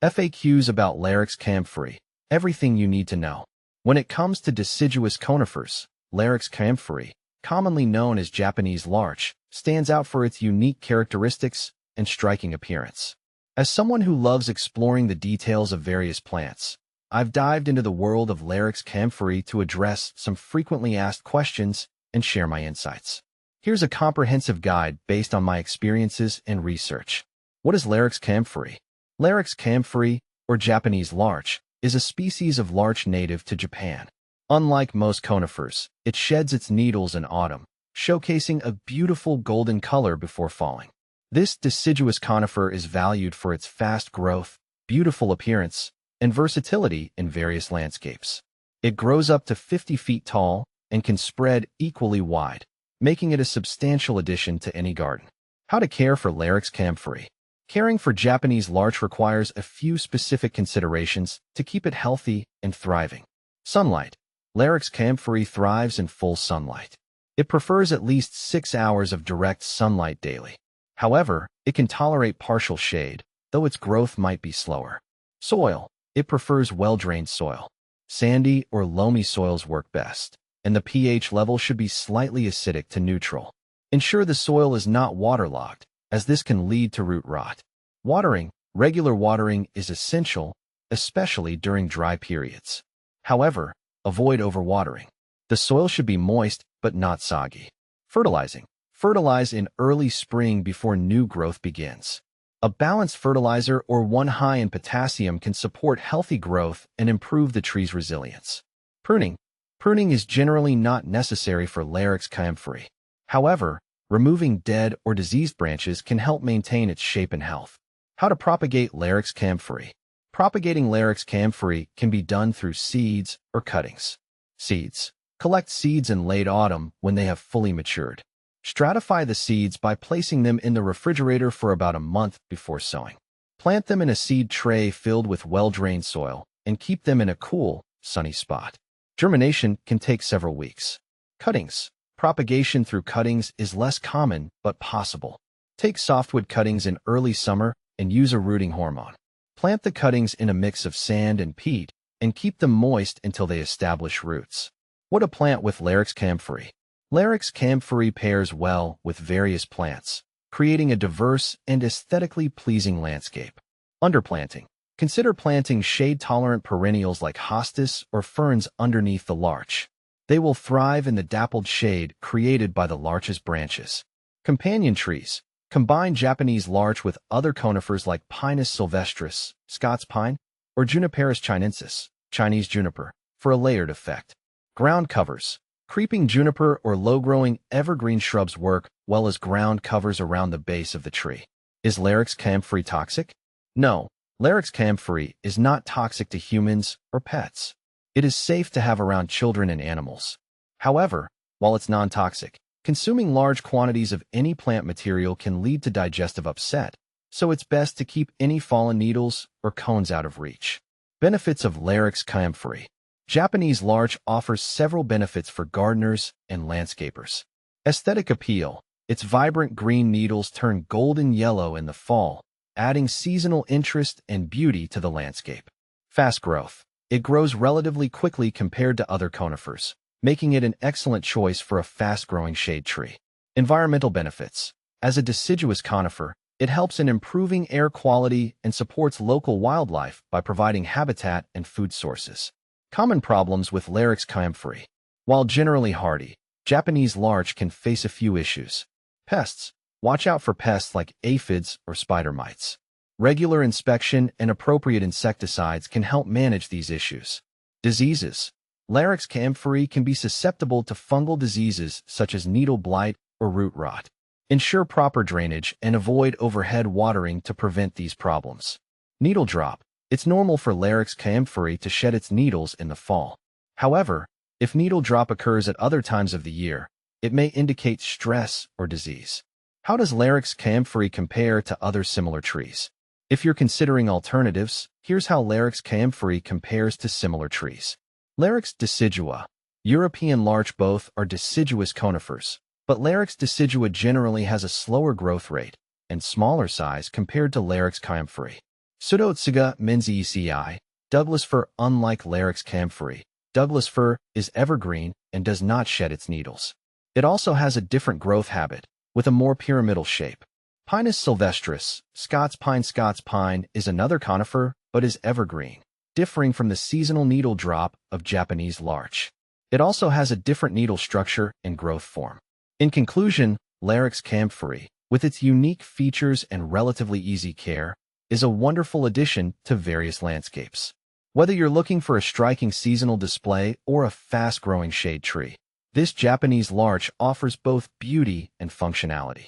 FAQs about Larix Kaempferi. Everything you need to know. When it comes to deciduous conifers, Larix Kaempferi, commonly known as Japanese larch, stands out for its unique characteristics and striking appearance. As someone who loves exploring the details of various plants, I've dived into the world of Larix Kaempferi to address some frequently asked questions and share my insights. Here's a comprehensive guide based on my experiences and research. What is Larix Kaempferi? Larix Kaempferi, or Japanese larch, is a species of larch native to Japan. Unlike most conifers, it sheds its needles in autumn, showcasing a beautiful golden color before falling. This deciduous conifer is valued for its fast growth, beautiful appearance, and versatility in various landscapes. It grows up to 50 feet tall and can spread equally wide, making it a substantial addition to any garden. How to care for Larix Kaempferi. Caring for Japanese larch requires a few specific considerations to keep it healthy and thriving. Sunlight. Larix Kaempferi thrives in full sunlight. It prefers at least 6 hours of direct sunlight daily. However, it can tolerate partial shade, though its growth might be slower. Soil. It prefers well-drained soil. Sandy or loamy soils work best, and the pH level should be slightly acidic to neutral. Ensure the soil is not waterlogged, as this can lead to root rot. Watering. Regular watering is essential, especially during dry periods. However, avoid overwatering. The soil should be moist but not soggy. Fertilizing. Fertilize in early spring before new growth begins. A balanced fertilizer or one high in potassium can support healthy growth and improve the tree's resilience. Pruning. Pruning is generally not necessary for Larix Kaempferi. However, removing dead or diseased branches can help maintain its shape and health. How to propagate Larix Kaempferi. Propagating Larix Kaempferi can be done through seeds or cuttings. Seeds. Collect seeds in late autumn when they have fully matured. Stratify the seeds by placing them in the refrigerator for about a month before sowing. Plant them in a seed tray filled with well-drained soil and keep them in a cool, sunny spot. Germination can take several weeks. Cuttings. Propagation through cuttings is less common but possible. Take softwood cuttings in early summer and use a rooting hormone. Plant the cuttings in a mix of sand and peat and keep them moist until they establish roots. What to plant with Larix Kaempferi. Larix Kaempferi pairs well with various plants, creating a diverse and aesthetically pleasing landscape. Underplanting. Consider planting shade-tolerant perennials like hostas or ferns underneath the larch. They will thrive in the dappled shade created by the larch's branches. Companion trees. Combine Japanese larch with other conifers like Pinus sylvestris, Scots pine, or Juniperus chinensis, Chinese juniper, for a layered effect. Ground covers. Creeping juniper or low-growing evergreen shrubs work well as ground covers around the base of the tree. Is Larix Kaempferi toxic? No, Larix Kaempferi is not toxic to humans or pets. It is safe to have around children and animals. However, while it's non-toxic, consuming large quantities of any plant material can lead to digestive upset, so it's best to keep any fallen needles or cones out of reach. Benefits of Larix Kaempferi. Japanese larch offers several benefits for gardeners and landscapers. Aesthetic appeal. Its vibrant green needles turn golden yellow in the fall, adding seasonal interest and beauty to the landscape. Fast growth. It grows relatively quickly compared to other conifers, making it an excellent choice for a fast-growing shade tree. Environmental benefits. As a deciduous conifer, it helps in improving air quality and supports local wildlife by providing habitat and food sources. Common problems with Larix Kaempferi. While generally hardy, Japanese larch can face a few issues. Pests. Watch out for pests like aphids or spider mites. Regular inspection and appropriate insecticides can help manage these issues. Diseases. Larix Kaempferi can be susceptible to fungal diseases such as needle blight or root rot. Ensure proper drainage and avoid overhead watering to prevent these problems. Needle drop. It's normal for Larix Kaempferi to shed its needles in the fall. However, if needle drop occurs at other times of the year, it may indicate stress or disease. How does Larix Kaempferi compare to other similar trees? If you're considering alternatives, here's how Larix Kaempferi compares to similar trees. Larix decidua. European larch both are deciduous conifers, but Larix decidua generally has a slower growth rate and smaller size compared to Larix Kaempferi. Pseudotsuga menziesii, Douglas fir. Unlike Larix Kaempferi, Douglas fir is evergreen and does not shed its needles. It also has a different growth habit, with a more pyramidal shape. Pinus sylvestris, Scots pine. Scots pine is another conifer, but is evergreen, differing from the seasonal needle drop of Japanese larch. It also has a different needle structure and growth form. In conclusion, Larix Kaempferi, with its unique features and relatively easy care, is a wonderful addition to various landscapes. Whether you're looking for a striking seasonal display or a fast-growing shade tree, this Japanese larch offers both beauty and functionality.